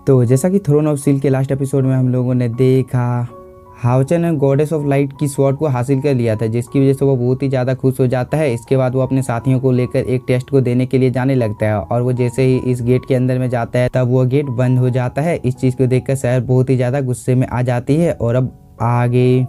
तो जैसा कि थ्रोन ऑफ स्टील के लास्ट एपिसोड में हम लोगों ने देखा, हाउचन ने गॉडेस ऑफ लाइट की स्वॉर्ड को हासिल कर लिया था, जिसकी वजह से वो बहुत ही ज़्यादा खुश हो जाता है। इसके बाद वो अपने साथियों को लेकर एक टेस्ट को देने के लिए जाने लगता है और वो जैसे ही इस गेट के अंदर में जाता है तब वो गेट बंद हो जाता है। इस चीज़ को देखकर शहर बहुत ही ज़्यादा गुस्से में आ जाती है। और अब आगे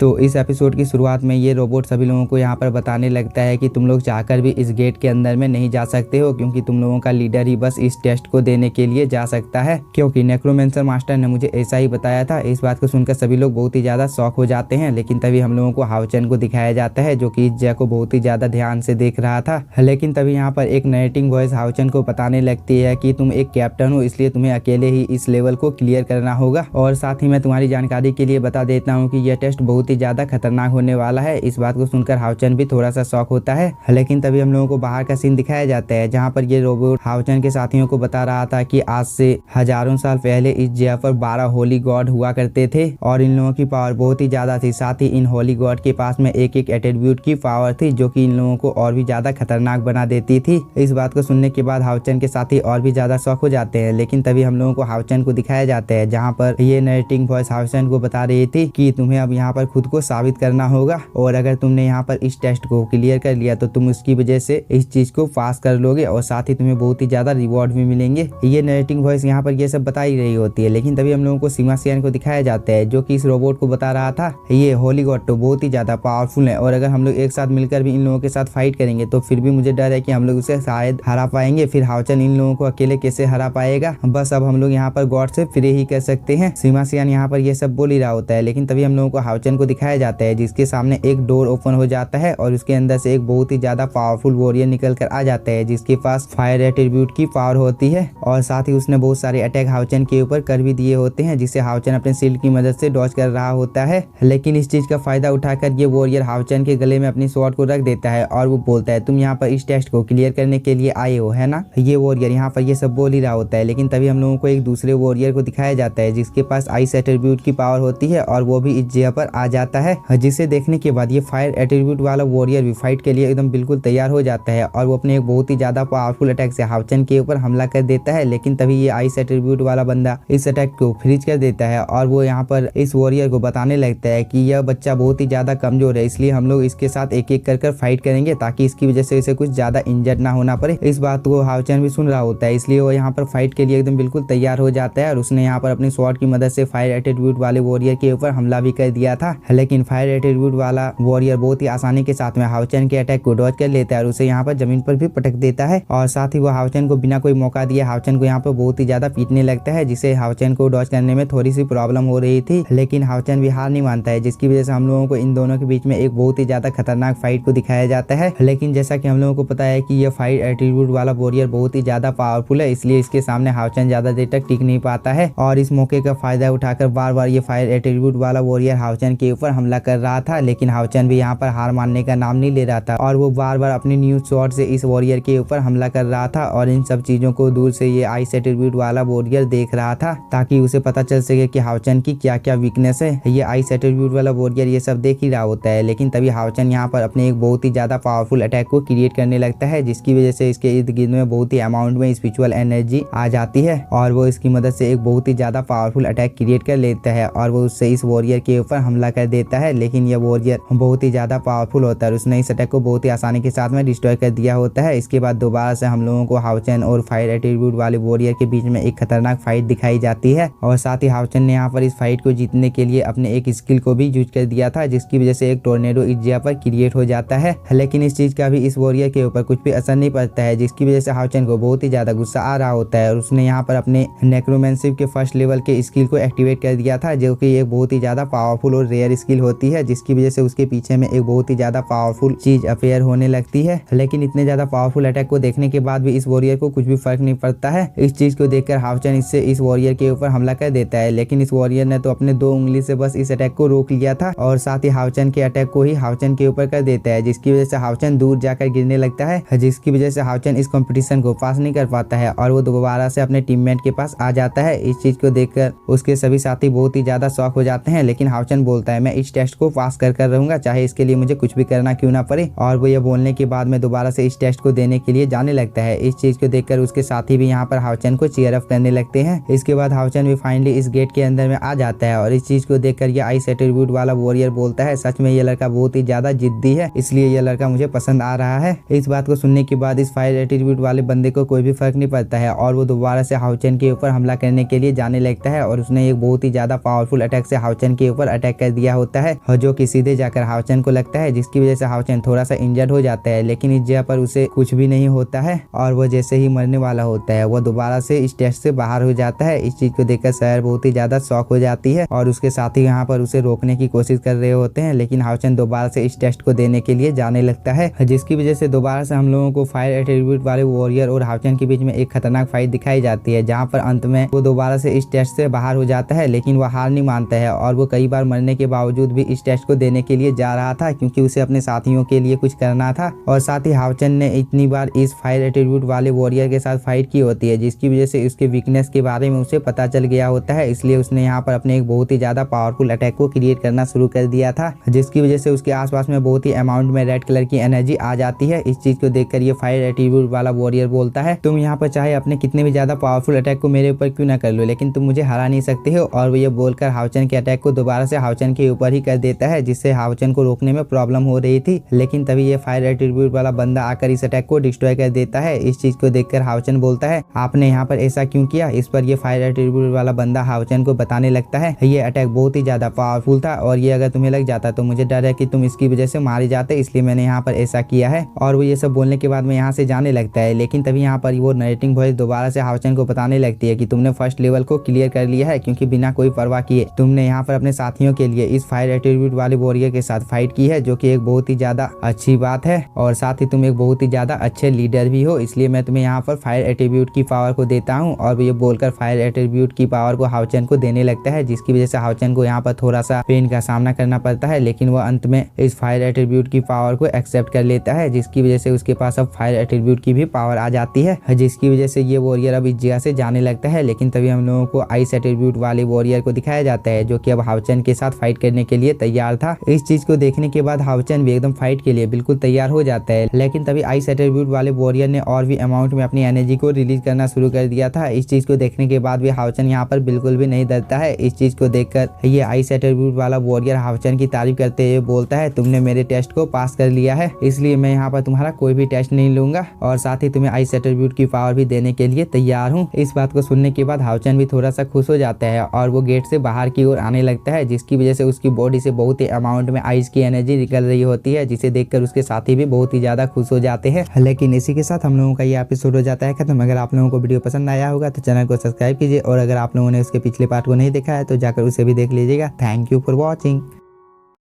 तो इस एपिसोड की शुरुआत में ये रोबोट सभी लोगों को यहाँ पर बताने लगता है कि तुम लोग चाहकर भी इस गेट के अंदर में नहीं जा सकते हो, क्योंकि तुम लोगों का लीडर ही बस इस टेस्ट को देने के लिए जा सकता है, क्योंकि नेक्रोमेंसर मास्टर ने मुझे ऐसा ही बताया था। इस बात को सुनकर सभी लोग बहुत ही ज़्यादा शॉक हो जाते हैं। लेकिन तभी हम लोगों को हाउचन को दिखाया जाता है, जो कि इस जय को बहुत ही ज़्यादा ध्यान से देख रहा था। लेकिन तभी यहाँ पर एक नरेटिंग वॉइस हाउचन को बताने लगती है कि तुम एक कैप्टन हो, इसलिए तुम्हें अकेले ही इस लेवल को क्लियर करना होगा। और साथ ही मैं तुम्हारी जानकारी के लिए बता देता हूँ कि यह टेस्ट बहुत ही ज़्यादा खतरनाक होने वाला है। इस बात को सुनकर हाउचन भी थोड़ा सा शॉक होता है। लेकिन तभी हम लोगों को बाहर का सीन दिखाया जाता है, जहां पर ये रोबोट हाउचन के साथियों को बता रहा था कि आज से हजारों साल पहले इस जगह पर 12 होली गॉड हुआ करते थे और इन लोगों की पावर बहुत ही ज्यादा थी। साथ ही इन होली गॉड के पास में एक एक एट्रीब्यूट की पावर थी, जो कि इन लोगों को और भी ज्यादा खतरनाक बना देती थी। इस बात को सुनने के बाद हाउचन के साथी और भी ज्यादा शॉक हो जाते हैं। लेकिन तभी हम लोगों को हाउचन को दिखाया जाता है, जहाँ पर ये नरेटिंग वॉइस हाउचन को बता रही थी कि तुम्हें अब यहाँ पर खुद को साबित करना होगा, और अगर तुमने यहाँ पर इस टेस्ट को क्लियर कर लिया तो तुम उसकी वजह से इस चीज को पास कर लोगे और साथ ही तुम्हें बहुत ही ज्यादा रिवॉर्ड भी मिलेंगे। ये नरेटिंग वॉइस यहाँ पर ये सब बता ही रही होती है। लेकिन तभी हम लोगों को सीमासियन को दिखाया जाता है, जो कि इस रोबोट को बता रहा था ये होली गॉड तो बहुत ही ज्यादा पावरफुल है, और अगर हम लोग एक साथ मिलकर भी इन लोगों के साथ फाइट करेंगे तो फिर भी मुझे डर है कि हम लोग उसे शायद हरा पाएंगे। फिर हाउचन इन लोगों को अकेले कैसे हरा पाएगा, बस अब हम लोग यहाँ पर गॉड से फ्री ही कर सकते हैं। सीमासियन यहाँ पर ये सब बोल ही रहा होता है। लेकिन तभी हम लोगों को हाउचन को दिखाया जाता है, जिसके सामने एक डोर ओपन हो जाता है और उसके अंदर से एक बहुत ही ज्यादा पावरफुल वॉरियर निकल कर आ जाता है, जिसके पास फायर एट्रीब्यूट की पावर होती है और साथ ही उसने बहुत सारे अटैक हाउचन के ऊपर कर भी दिए होते हैं, जिसे हाउचन अपने शील्ड की मदद से डॉज कर रहा होता है। लेकिन इस चीज का फायदा उठाकर ये वॉरियर हाउचन के गले में अपनी स्वॉर्ड को रख देता है और वो बोलता है तुम यहाँ पर इस टेस्ट को क्लियर करने के लिए आए हो, है ना। ये वॉरियर यहाँ पर ये सब बोल ही रहा होता है। लेकिन तभी हम लोगों को एक दूसरे वॉरियर को दिखाया जाता है, जिसके पास आइस एट्रीब्यूट की पावर होती है और वो भी इस जगह पर आ जाता है, जिसे देखने के बाद ये फायर एट्रीब्यूट वाला वॉरियर भी फाइट के लिए एकदम बिल्कुल तैयार हो जाता है और वो अपने एक बहुत ही ज्यादा पावरफुल अटैक से हाउचन के ऊपर हमला कर देता है। लेकिन तभी ये आइस एट्रीब्यूट वाला बंदा इस अटैक को फ्रीज कर देता है और वो यहाँ पर इस वॉरियर को बताने लगता है कि यह बच्चा बहुत ही ज्यादा कमजोर है, इसलिए हम लोग इसके साथ एक एक कर फाइट करेंगे ताकि इसकी वजह से इसे कुछ ज्यादा इंजर्ड ना होना पड़े। इस बात को हाउचन भी सुन रहा होता है, इसलिए वो यहाँ पर फाइट के लिए एकदम बिल्कुल तैयार हो जाता है और उसने यहाँ पर अपनी स्वॉर्ड की मदद से फायर एट्रीब्यूट वाले वॉरियर के ऊपर हमला भी कर दिया था। लेकिन फायर एट्रीब्यूट वाला वॉरियर बहुत ही आसानी के साथ में हाउचन के अटैक को डॉज कर लेता है और उसे यहाँ पर जमीन पर भी पटक देता है और साथ ही वो हाउचन को बिना कोई मौका दिए हाउचन को यहाँ पर बहुत ही ज्यादा पीटने लगता है, जिसे हाउचन को डॉज करने में थोड़ी सी प्रॉब्लम हो रही थी। लेकिन हाउचन भी हार नहीं मानता है, जिसकी वजह से हम लोगों को इन दोनों के बीच में एक बहुत ही ज्यादा खतरनाक फाइट को दिखाया जाता है। लेकिन जैसा कि हम लोगों को पता है कि यह फायर एट्रीब्यूट वाला वॉरियर बहुत ही ज्यादा पावरफुल है, इसलिए इसके सामने हाउचन ज्यादा देर तक टिक नहीं पाता है और इस मौके का फायदा उठाकर बार बार ये फायर एट्रीब्यूट वाला वॉरियर हाउचन के ऊपर हमला कर रहा था। लेकिन हाउचन भी यहाँ पर हार मानने का नाम नहीं ले रहा था और वो बार बार अपनी न्यू शॉट से इस वॉरियर के ऊपर हमला कर रहा था और इन सब चीजों को दूर से ये आइस एट्रीब्यूट वाला वॉरियर देख रहा था, ताकि उसे पता चल सके कि हाउचन की क्या क्या वीकनेस है। ये आइस एट्रीब्यूट वाला वॉरियर ये सब देख ही रहा होता है। लेकिन तभी हाउचन यहाँ पर अपने एक बहुत ही ज्यादा पावरफुल अटैक को क्रिएट करने लगता है, जिसकी वजह से इसके इर्द गिर्द में बहुत ही अमाउंट में स्पिरिचुअल एनर्जी आ जाती है और वो इसकी मदद से एक बहुत ही ज्यादा पावरफुल अटैक क्रिएट कर लेता है और वो उससे इस वॉरियर के ऊपर हमला कर देता है। लेकिन यह वॉरियर बहुत ही ज्यादा पावरफुल होता है, उसने इस अटैक को बहुत ही आसानी के साथ में डिस्ट्रॉय कर दिया होता है। इसके बाद दोबारा से हम लोगों को हाउचन और फायर एट्रीब्यूट वाले वॉरियर के बीच में एक खतरनाक फाइट दिखाई जाती है और साथ ही हाउचन ने यहाँ पर इस फाइट को जीतने के लिए अपने एक स्किल को भी यूज कर दिया था, जिसकी वजह से एक टोर्नेडो इस जगह पर क्रिएट हो जाता है। लेकिन इस चीज का भी इस वॉरियर के ऊपर कुछ भी असर नहीं पड़ता है, जिसकी वजह से हाउचन को बहुत ही ज्यादा गुस्सा आ रहा होता है और उसने यहाँ पर अपने नेक्रोमेंसी के फर्स्ट लेवल के स्किल को एक्टिवेट कर दिया था, जो कि एक बहुत ही ज्यादा पावरफुल और रेयर स्किल होती है, जिसकी वजह से उसके पीछे में एक बहुत ही ज्यादा पावरफुल चीज अपेयर होने लगती है। लेकिन इतने ज्यादा पावरफुल अटैक को देखने के बाद भी इस वॉरियर को कुछ भी फर्क नहीं पड़ता है। इस चीज को देखकर हाउचन इससे इस वॉरियर के ऊपर हमला कर देता है। लेकिन इस वॉरियर ने तो अपने 2 उंगली से बस इस अटैक को रोक लिया था और साथ ही हाउचन के अटैक को ही हाउचन के ऊपर कर देता है, जिसकी वजह से हाउचन दूर जाकर गिरने लगता है, जिसकी वजह से हाउचन इस कंपटीशन को पास नहीं कर पाता है और वो दोबारा से अपने टीममेट के पास आ जाता है। इस चीज को देखकर उसके सभी साथी बहुत ही ज्यादा शॉक हो जाते हैं। लेकिन हाउचन बोलता है मैं इस टेस्ट को पास कर रहूंगा, चाहे इसके लिए मुझे कुछ भी करना क्यों ना पड़े। और वो ये बोलने के बाद में दोबारा से इस टेस्ट को देने के लिए जाने लगता है। इस चीज को देखकर उसके साथी भी यहाँ पर हाओचन को चीयर अप करने लगते हैं। इसके बाद हाओचन भी फाइनली इस गेट के अंदर में आ जाता है और इस चीज को देखकर ये आइस एट्रीब्यूट वाला वॉरियर बोलता है सच में ये लड़का बहुत ही ज्यादा जिद्दी है, इसलिए ये लड़का मुझे पसंद आ रहा है। इस बात को सुनने के बाद इस फायर एट्रीब्यूट वाले बंदे को कोई भी फर्क नहीं पड़ता है और वो दोबारा से हाओचन के ऊपर हमला करने के लिए जाने लगता है और उसने एक बहुत ही ज्यादा पावरफुल अटैक से हाओचन के ऊपर अटैक कर दिया होता है और जो कि सीधे जाकर हाओचन को लगता है, जिसकी वजह से हाओचन थोड़ा सा इंजर्ड हो जाता है। लेकिन इस जगह पर उसे कुछ भी नहीं होता है और वो जैसे ही मरने वाला होता है वो दोबारा से इस टेस्ट से बाहर हो जाता है। इस चीज को देखकर सैर बहुत ही ज्यादा शॉक हो जाती है और उसके साथी यहाँ पर उसे रोकने की कोशिश कर रहे होते हैं, लेकिन हाओचन दोबारा से इस टेस्ट को देने के लिए जाने लगता है, जिसकी वजह से दोबारा से हम लोगों को फायर एट्रीब्यूट वाले वॉरियर और हाओचन के बीच में एक खतरनाक फाइट दिखाई जाती है, जहाँ पर अंत में वो दोबारा से इस टेस्ट से बाहर हो जाता है। लेकिन वो हार नहीं मानता है और वो कई बार मरने के बावजूद भी इस टेस्ट को देने के लिए जा रहा था, क्योंकि उसे अपने साथियों के लिए कुछ करना था। और साथ ही हाओचन ने इतनी बार इस फायर एट्रीब्यूट वाले वॉरियर के साथ फाइट की होती है, जिसकी वजह से उसके वीकनेस के बारे में उसे पता चल गया होता है, इसलिए उसने यहाँ पर अपने एक बहुत ही ज्यादा पावरफुल अटैक को क्रिएट करना शुरू कर दिया था, जिसकी वजह से उसके आसपास में बहुत ही अमाउंट में रेड कलर की एनर्जी आ जाती है। इस चीज को देखकर ये फायर एट्रीब्यूट वाला वॉरियर बोलता है तुम यहाँ पर चाहे अपने कितने भी ज्यादा पावरफुल अटैक को मेरे ऊपर क्यों ना कर लो, लेकिन तुम मुझे हरा नहीं सकते हो। और वो ये बोलकर हाओचन के अटैक को दोबारा से हाओचन के ऊपर ही कर देता है, जिससे हाओचन को रोकने में प्रॉब्लम हो रही थी। लेकिन तभी ये फायर एट्रीब्यूट वाला बंदा आकर इस अटैक को डिस्ट्रॉय कर देता है। इस चीज को देखकर हाओचन बोलता है आपने यहाँ पर ऐसा क्यों किया। इस पर ये फायर एट्रीब्यूट वाला बंदा हाओचन को बताने लगता है ये अटैक बहुत ही ज्यादा पावरफुल था और ये अगर तुम्हें लग जाता तो मुझे डर है कि तुम इसकी वजह से मारे जाते, इसलिए मैंने यहाँ पर ऐसा किया है। और वो ये सब बोलने के बाद में यहाँ से जाने लगता है। लेकिन तभी यहाँ पर वो नरेटिंग वॉइस दोबारा से हाओचन को बताने लगती है कि तुमने फर्स्ट लेवल को क्लियर कर लिया है, क्योंकि बिना कोई परवाह किए तुमने यहाँ पर अपने साथियों के लिए इस फायर एट्रीब्यूट वाले वॉरियर के साथ फाइट की है, जो कि एक बहुत ही ज्यादा अच्छी बात है। और साथ ही तुम एक बहुत ही ज्यादा अच्छे लीडर भी हो, इसलिए मैं तुम्हें यहाँ पर फायर एट्रीब्यूट की पावर को देता हूँ। और ये बोलकर फायर एट्रीब्यूट की पावर को हाओचन को देने लगता है, जिसकी वजह से हाओचन को यहाँ पर थोड़ा सा पेन का सामना करना पड़ता है। लेकिन वो अंत में इस फायर एट्रीब्यूट की पावर को एक्सेप्ट कर लेता है, जिसकी वजह से उसके पास अब फायर एट्रीब्यूट की भी पावर आ जाती है, जिसकी वजह से ये वॉरियर अब इस जगह से जाने लगता है। लेकिन तभी हम लोगों को आइस एट्रीब्यूट वाले वॉरियर को दिखाया जाता है, जो कि अब हाओचन के साथ फाइट करने के लिए तैयार था। इस चीज को देखने के बाद हाओचन भी एकदम फाइट के लिए बिल्कुल तैयार हो जाता है। लेकिन तभी आइस एट्रीब्यूट वाले वॉरियर ने और भी अमाउंट में अपनी एनर्जी को रिलीज करना शुरू कर दिया था। इस चीज को देखने के बाद भी हाओचन यहाँ पर बिल्कुल भी नहीं डरता है। इस चीज को देखकर ये आइस एट्रीब्यूट वाला वॉरियर हाओचन की तारीफ करते हुए बोलता है तुमने मेरे टेस्ट को पास कर लिया है, इसलिए मैं यहाँ पर तुम्हारा कोई भी टेस्ट नहीं लूंगा और साथ ही तुम्हें आइस एट्रीब्यूट की पावर भी देने के लिए तैयार हूँ। इस बात को सुनने के बाद हाओचन भी थोड़ा सा खुश हो जाता है और वो गेट से बाहर की ओर आने लगता है, जिसकी वजह से उसकी बॉडी से बहुत ही अमाउंट में आइस की एनर्जी निकल रही होती है, जिसे देखकर उसके साथी भी बहुत ही ज्यादा खुश हो जाते हैं। लेकिन इसी के साथ हम लोगों का ये एपिसोड हो जाता है खत्म। अगर आप लोगों को वीडियो पसंद आया होगा तो चैनल को सब्सक्राइब कीजिए और अगर आप लोगों ने उसके पिछले पार्ट को नहीं देखा है तो जाकर उसे भी देख लीजिएगा। Thank you for watching.